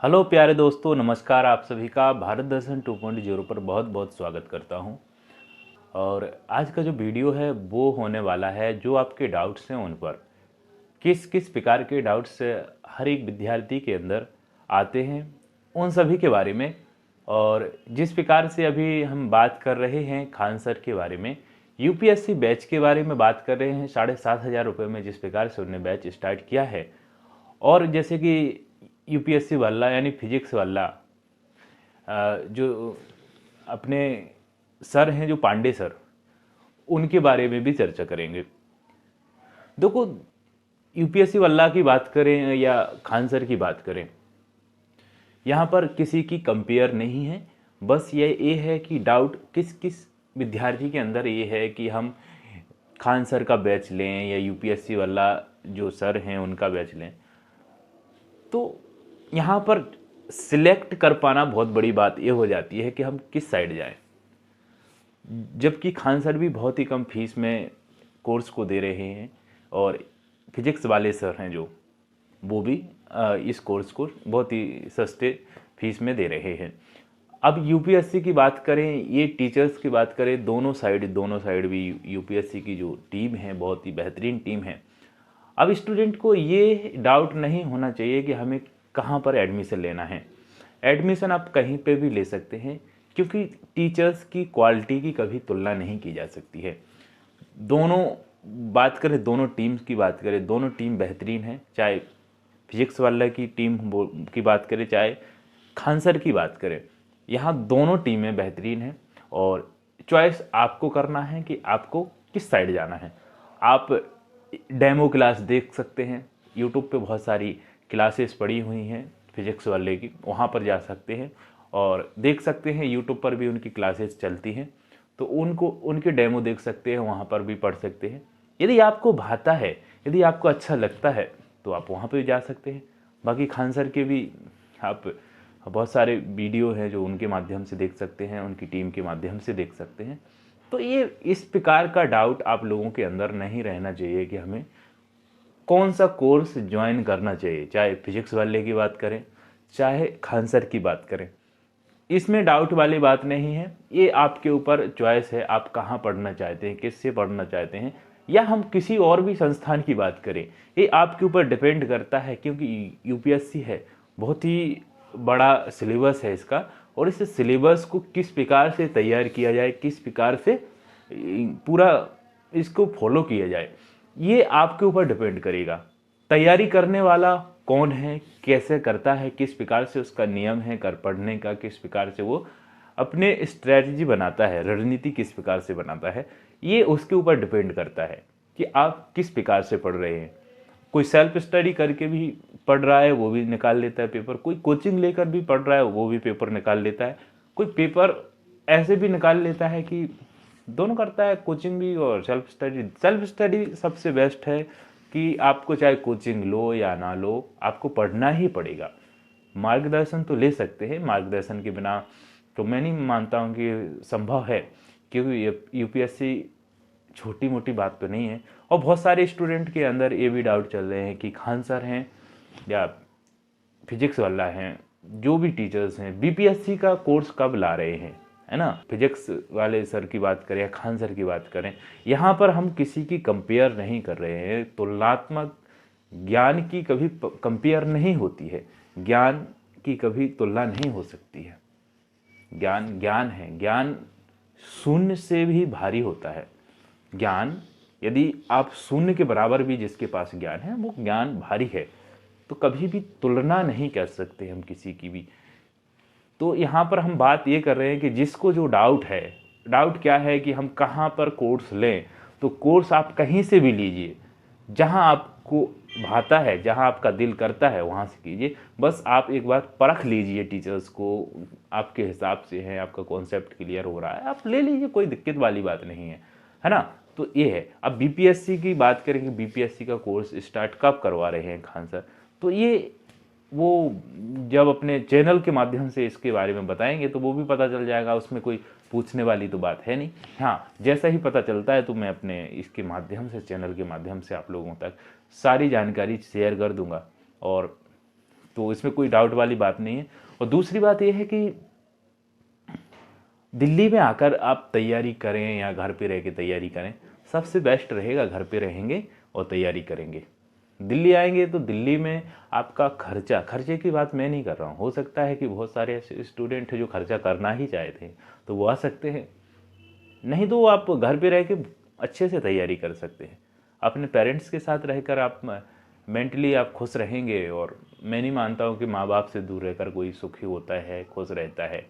Hello प्यारे दोस्तों, नमस्कार। आप सभी का भारत दर्शन 2.0 पर बहुत बहुत स्वागत करता हूं। और आज का जो वीडियो है वो होने वाला है जो आपके डाउट्स हैं उन पर। किस किस प्रकार के डाउट्स हर एक विद्यार्थी के अंदर आते हैं उन सभी के बारे में। और जिस प्रकार से अभी हम बात कर रहे हैं खान सर के बारे में, यूपीएससी बैच के बारे में बात कर रहे हैं। 7,500 रुपये में जिस प्रकार से उन्होंने बैच स्टार्ट किया है, और जैसे कि यूपीएससी वाला यानी फिजिक्स वाला जो अपने सर हैं, जो पांडे सर, उनके बारे में भी चर्चा करेंगे। देखो, यूपीएससी वाला की बात करें या खान सर की बात करें, यहाँ पर किसी की कंपेयर नहीं है। बस ये है कि डाउट किस किस विद्यार्थी के अंदर ये है कि हम खान सर का बैच लें या यूपीएससी वाला जो सर हैं उनका बैच लें। तो यहाँ पर सिलेक्ट कर पाना बहुत बड़ी बात ये हो जाती है कि हम किस साइड जाएं। जबकि खान सर भी बहुत ही कम फीस में कोर्स को दे रहे हैं, और फिजिक्स वाले सर हैं जो, वो भी इस कोर्स को बहुत ही सस्ते फीस में दे रहे हैं। अब यूपीएससी की बात करें, ये टीचर्स की बात करें, दोनों साइड भी यूपीएससी की जो टीम है बहुत ही बेहतरीन टीम है। अब स्टूडेंट को ये डाउट नहीं होना चाहिए कि हमें कहाँ पर एडमिशन लेना है। एडमिशन आप कहीं पे भी ले सकते हैं, क्योंकि टीचर्स की क्वालिटी की कभी तुलना नहीं की जा सकती है। दोनों बात करें, दोनों टीम्स की बात करें, दोनों टीम बेहतरीन है। चाहे फिजिक्स वाला की टीम की बात करें, चाहे खान सर की बात करें, यहाँ दोनों टीमें बेहतरीन हैं। और चॉइस आपको करना है कि आपको किस साइड जाना है। आप डेमो क्लास देख सकते हैं, यूट्यूब पे बहुत सारी क्लासेस पड़ी हुई हैं फिजिक्स वाले की, वहाँ पर जा सकते हैं और देख सकते हैं। यूट्यूब पर भी उनकी क्लासेस चलती हैं, तो उनके डेमो देख सकते हैं, वहाँ पर भी पढ़ सकते हैं। यदि आपको भाता है, यदि आपको अच्छा लगता है, तो आप वहाँ पर जा सकते हैं। बाकी खान सर के भी आप बहुत सारे वीडियो हैं जो उनके माध्यम से देख सकते हैं, उनकी टीम के माध्यम से देख सकते हैं। तो ये इस प्रकार का डाउट आप लोगों के अंदर नहीं रहना चाहिए कि हमें कौन सा कोर्स ज्वाइन करना चाहिए। चाहे फिजिक्स वाले की बात करें, चाहे खान सर की बात करें, इसमें डाउट वाली बात नहीं है। ये आपके ऊपर चॉइस है, आप कहाँ पढ़ना चाहते हैं, किससे पढ़ना चाहते हैं। या हम किसी और भी संस्थान की बात करें, ये आपके ऊपर डिपेंड करता है, क्योंकि यूपीएससी है, बहुत ही बड़ा सिलेबस है इसका। और इस सिलेबस को किस प्रकार से तैयार किया जाए, किस प्रकार से पूरा इसको फॉलो किया जाए, ये आपके ऊपर डिपेंड करेगा। तैयारी करने वाला कौन है, कैसे करता है, किस प्रकार से उसका नियम है कर पढ़ने का, किस प्रकार से वो अपने स्ट्रैटेजी बनाता है, रणनीति किस प्रकार से बनाता है, ये उसके ऊपर डिपेंड करता है कि आप किस प्रकार से पढ़ रहे हैं। कोई सेल्फ स्टडी करके भी पढ़ रहा है, वो भी निकाल लेता है पेपर। कोई कोचिंग लेकर भी पढ़ रहा है, वो भी पेपर निकाल लेता है। कोई पेपर ऐसे भी निकाल लेता है कि दोनों करता है, कोचिंग भी और सेल्फ स्टडी। सेल्फ स्टडी सबसे बेस्ट है कि आपको चाहे कोचिंग लो या ना लो, आपको पढ़ना ही पड़ेगा। मार्गदर्शन तो ले सकते हैं, मार्गदर्शन के बिना तो मैं नहीं मानता हूँ कि संभव है, क्योंकि यूपीएससी छोटी मोटी बात तो नहीं है। और बहुत सारे स्टूडेंट के अंदर ये भी डाउट चल रहे हैं कि खान सर हैं या फिजिक्स वाला हैं, जो भी टीचर्स हैं, बीपीएससी का कोर्स कब ला रहे हैं, है ना। फिजिक्स वाले सर की बात करें या खान सर की बात करें, यहाँ पर हम किसी की कंपेयर नहीं कर रहे हैं। तुलनात्मक ज्ञान की कभी कंपेयर नहीं होती है, ज्ञान की कभी तुलना नहीं हो सकती है। ज्ञान ज्ञान है, ज्ञान शून्य से भी भारी होता है। ज्ञान, यदि आप शून्य के बराबर भी जिसके पास ज्ञान है, वो ज्ञान भारी है। तो कभी भी तुलना नहीं कर सकते हम किसी की भी। तो यहाँ पर हम बात ये कर रहे हैं कि जिसको जो डाउट है, डाउट क्या है कि हम कहाँ पर कोर्स लें, तो कोर्स आप कहीं से भी लीजिए, जहाँ आपको भाता है, जहाँ आपका दिल करता है, वहाँ से कीजिए। बस आप एक बार परख लीजिए टीचर्स को, आपके हिसाब से है, आपका कॉन्सेप्ट क्लियर हो रहा है, आप ले लीजिए, कोई दिक्कत वाली बात नहीं है ना। तो ये है। अब बीपीएससी की बात करेंगे, बीपीएससी का कोर्स स्टार्ट कब करवा रहे हैं खान सर, तो ये वो जब अपने चैनल के माध्यम से इसके बारे में बताएंगे तो वो भी पता चल जाएगा, उसमें कोई पूछने वाली तो बात है नहीं। हाँ, जैसा ही पता चलता है तो मैं अपने इसके माध्यम से, चैनल के माध्यम से आप लोगों तक सारी जानकारी शेयर कर दूंगा। और तो इसमें कोई डाउट वाली बात नहीं है। और दूसरी बात यह है कि दिल्ली में आकर आप तैयारी करें या घर पे रह के तैयारी करें, सबसे बेस्ट रहेगा घर पे रहेंगे और तैयारी करेंगे। दिल्ली आएंगे तो दिल्ली में आपका खर्चे की बात मैं नहीं कर रहा हूँ, हो सकता है कि बहुत सारे ऐसे स्टूडेंट हैं जो खर्चा करना ही चाहते हैं तो वो आ सकते हैं, नहीं तो आप घर पे रह के अच्छे से तैयारी कर सकते हैं। अपने पेरेंट्स के साथ रहकर आप मेंटली आप खुश रहेंगे, और मैं नहीं मानता हूँ कि माँ बाप से दूर रहकर कोई सुखी होता है, खुश रहता है।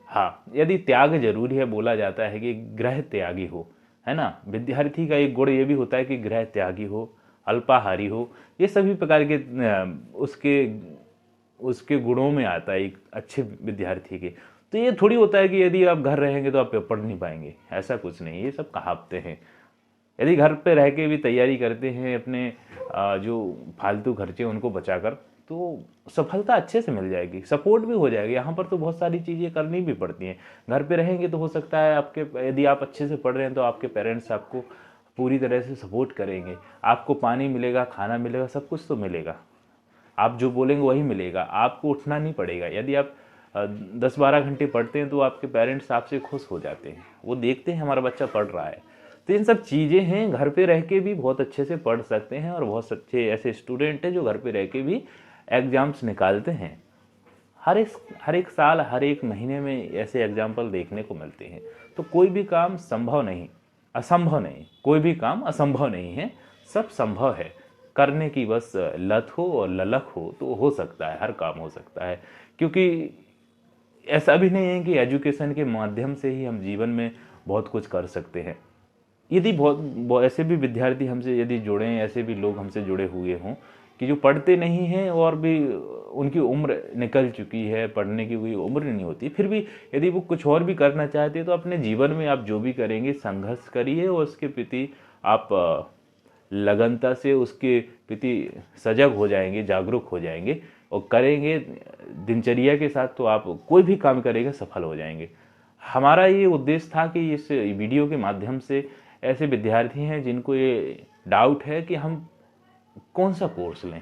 हाँ, यदि त्याग जरूरी है, बोला जाता है कि गृह त्यागी हो, है ना। विद्यार्थी का एक गुण ये भी होता है कि गृह त्यागी हो, अल्पाहारी हो, ये सभी प्रकार के उसके उसके गुणों में आता है एक अच्छे विद्यार्थी के। तो ये थोड़ी होता है कि यदि आप घर रहेंगे तो आप पढ़ नहीं पाएंगे, ऐसा कुछ नहीं, ये सब कहावतें हैं। यदि घर पे रह के भी तैयारी करते हैं अपने जो फालतू खर्चे उनको बचाकर, तो सफलता अच्छे से मिल जाएगी, सपोर्ट भी हो जाएगी। यहाँ पर तो बहुत सारी चीज़ें करनी भी पड़ती हैं। घर पे रहेंगे तो हो सकता है आपके, यदि आप अच्छे से पढ़ रहे हैं तो आपके पेरेंट्स आपको पूरी तरह से सपोर्ट करेंगे, आपको पानी मिलेगा, खाना मिलेगा, सब कुछ तो मिलेगा, आप जो बोलेंगे वही मिलेगा, आपको उठना नहीं पड़ेगा। यदि आप 10-12 घंटे पढ़ते हैं तो आपके पेरेंट्स आपसे खुश हो जाते हैं, वो देखते हैं हमारा बच्चा पढ़ रहा है। तो इन सब चीज़ें हैं, घर पे रह के भी बहुत अच्छे से पढ़ सकते हैं, और बहुत अच्छे ऐसे स्टूडेंट हैं जो घर पे रह के भी एग्ज़ाम्स निकालते हैं। हर एक साल, हर एक महीने में ऐसे एग्जाम्पल देखने को मिलते हैं। तो कोई भी काम संभव नहीं, असंभव नहीं, कोई भी काम असंभव नहीं है, सब संभव है। करने की बस लत हो और ललक हो तो हो सकता है, हर काम हो सकता है। क्योंकि ऐसा भी नहीं है कि एजुकेशन के माध्यम से ही हम जीवन में बहुत कुछ कर सकते हैं। यदि बहुत ऐसे भी विद्यार्थी हमसे यदि जुड़े हैं, ऐसे भी लोग हमसे जुड़े हुए हों कि जो पढ़ते नहीं हैं और भी उनकी उम्र निकल चुकी है, पढ़ने की कोई उम्र नहीं होती, फिर भी यदि वो कुछ और भी करना चाहते हैं तो अपने जीवन में आप जो भी करेंगे संघर्ष करिए, और उसके प्रति आप लगनता से उसके प्रति सजग हो जाएंगे, जागरूक हो जाएंगे और करेंगे दिनचर्या के साथ, तो आप कोई भी काम करेंगे सफल हो जाएंगे। हमारा ये उद्देश्य था कि इस वीडियो के माध्यम से ऐसे विद्यार्थी हैं जिनको ये डाउट है कि हम कौन सा कोर्स लें,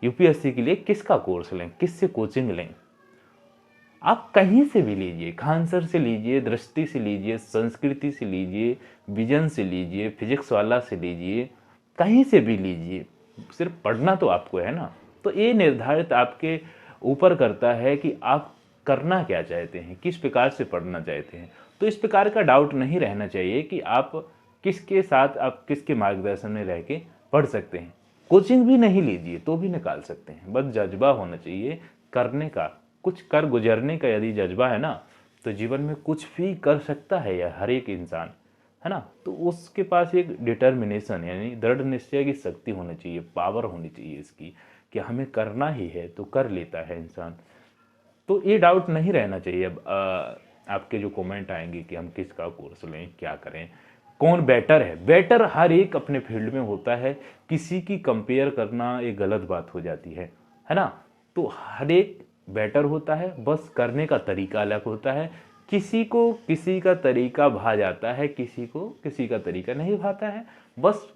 यूपीएससी के लिए किसका कोर्स लें, किससे कोचिंग लें। आप कहीं से भी लीजिए, खान सर से लीजिए, दृष्टि से लीजिए, संस्कृति से लीजिए, विजन से लीजिए, फिजिक्स वाला से लीजिए, कहीं से भी लीजिए, सिर्फ पढ़ना तो आपको है ना। तो ये निर्धारित आपके ऊपर करता है कि आप करना क्या चाहते हैं, किस प्रकार से पढ़ना चाहते हैं। तो इस प्रकार का डाउट नहीं रहना चाहिए कि आप किसके साथ, आप किसके मार्गदर्शन में रह के पढ़ सकते हैं। कोचिंग भी नहीं लीजिए तो भी निकाल सकते हैं, बस जज्बा होना चाहिए करने का, कुछ कर गुजरने का। यदि जज्बा है ना तो जीवन में कुछ भी कर सकता है यह हर एक इंसान, है ना। तो उसके पास एक डिटर्मिनेशन यानी दृढ़ निश्चय की शक्ति होनी चाहिए, पावर होनी चाहिए इसकी कि हमें करना ही है, तो कर लेता है इंसान। तो ये डाउट नहीं रहना चाहिए। अब आपके जो कमेंट आएंगे कि हम किसका कोर्स लें, क्या करें, कौन बेटर है, बेटर हर एक अपने फील्ड में होता है, किसी की कंपेयर करना एक गलत बात हो जाती है ना। तो हर एक बेटर होता है, बस करने का तरीका अलग होता है। किसी को किसी का तरीका भा जाता है, किसी को किसी का तरीका नहीं भाता है। बस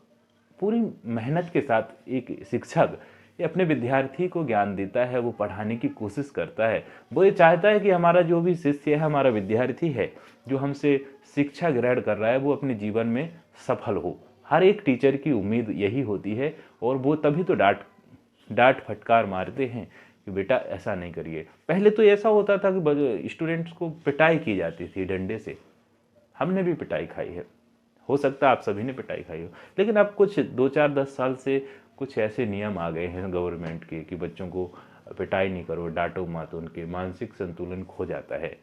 पूरी मेहनत के साथ एक शिक्षक ये अपने विद्यार्थी को ज्ञान देता है, वो पढ़ाने की कोशिश करता है, वो ये चाहता है कि हमारा जो भी शिष्य है, हमारा विद्यार्थी है जो हमसे शिक्षा ग्रहण कर रहा है, वो अपने जीवन में सफल हो। हर एक टीचर की उम्मीद यही होती है, और वो तभी तो डांट फटकार मारते हैं कि बेटा ऐसा नहीं करिए। पहले तो ऐसा होता था कि स्टूडेंट्स को पिटाई की जाती थी डंडे से, हमने भी पिटाई खाई है, हो सकता है आप सभी ने पिटाई खाई हो। लेकिन अब कुछ 2-4-10 साल से कुछ ऐसे नियम आ गए हैं गवर्नमेंट के कि बच्चों को पिटाई नहीं करो, डांटो मत, उनके मानसिक संतुलन खो जाता है।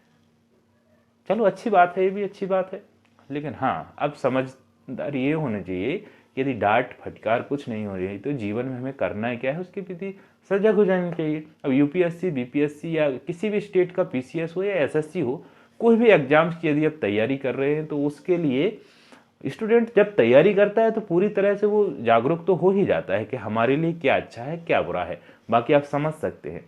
चलो अच्छी बात है, ये भी अच्छी बात है। लेकिन हाँ, अब समझदार ये होना चाहिए कि यदि डांट फटकार कुछ नहीं हो रही तो जीवन में हमें करना है क्या है, उसके प्रति सजग हो जानी चाहिए। अब यूपीएससी, बीपीएससी या किसी भी स्टेट का पीसीएस हो या एसएससी हो, कोई भी एग्जाम्स की यदि आप तैयारी कर रहे हैं तो उसके लिए स्टूडेंट जब तैयारी करता है तो पूरी तरह से वो जागरूक तो हो ही जाता है कि हमारे लिए क्या अच्छा है, क्या बुरा है, बाकी आप समझ सकते हैं,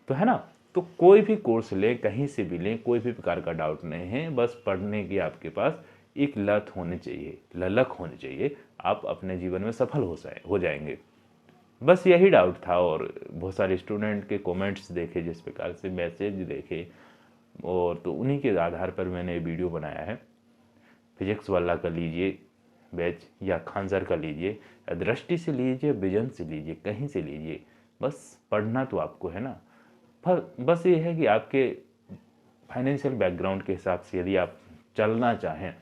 तो है ना। तो कोई भी कोर्स लें, कहीं से भी लें, कोई भी प्रकार का डाउट नहीं है, बस पढ़ने की आपके पास एक लत होनी चाहिए, ललक होनी चाहिए, आप अपने जीवन में सफल हो जाएंगे। बस यही डाउट था, और बहुत सारे स्टूडेंट के कमेंट्स देखे, जिस प्रकार से मैसेज देखे, और तो उन्हीं के आधार पर मैंने ये वीडियो बनाया है। फिजिक्स वाला का लीजिए बैच, या खान सर का लीजिए, या दृष्टि से लीजिए, विजन से लीजिए, कहीं से लीजिए, बस पढ़ना तो आपको है ना। बस ये है कि आपके फाइनेंशियल बैकग्राउंड के हिसाब से यदि आप चलना चाहें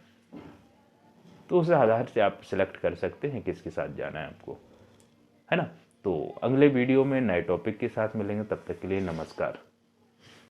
तो उस आधार से आप सिलेक्ट कर सकते हैं किसके साथ जाना है आपको, है ना। तो अगले वीडियो में नए टॉपिक के साथ मिलेंगे, तब तक के लिए नमस्कार।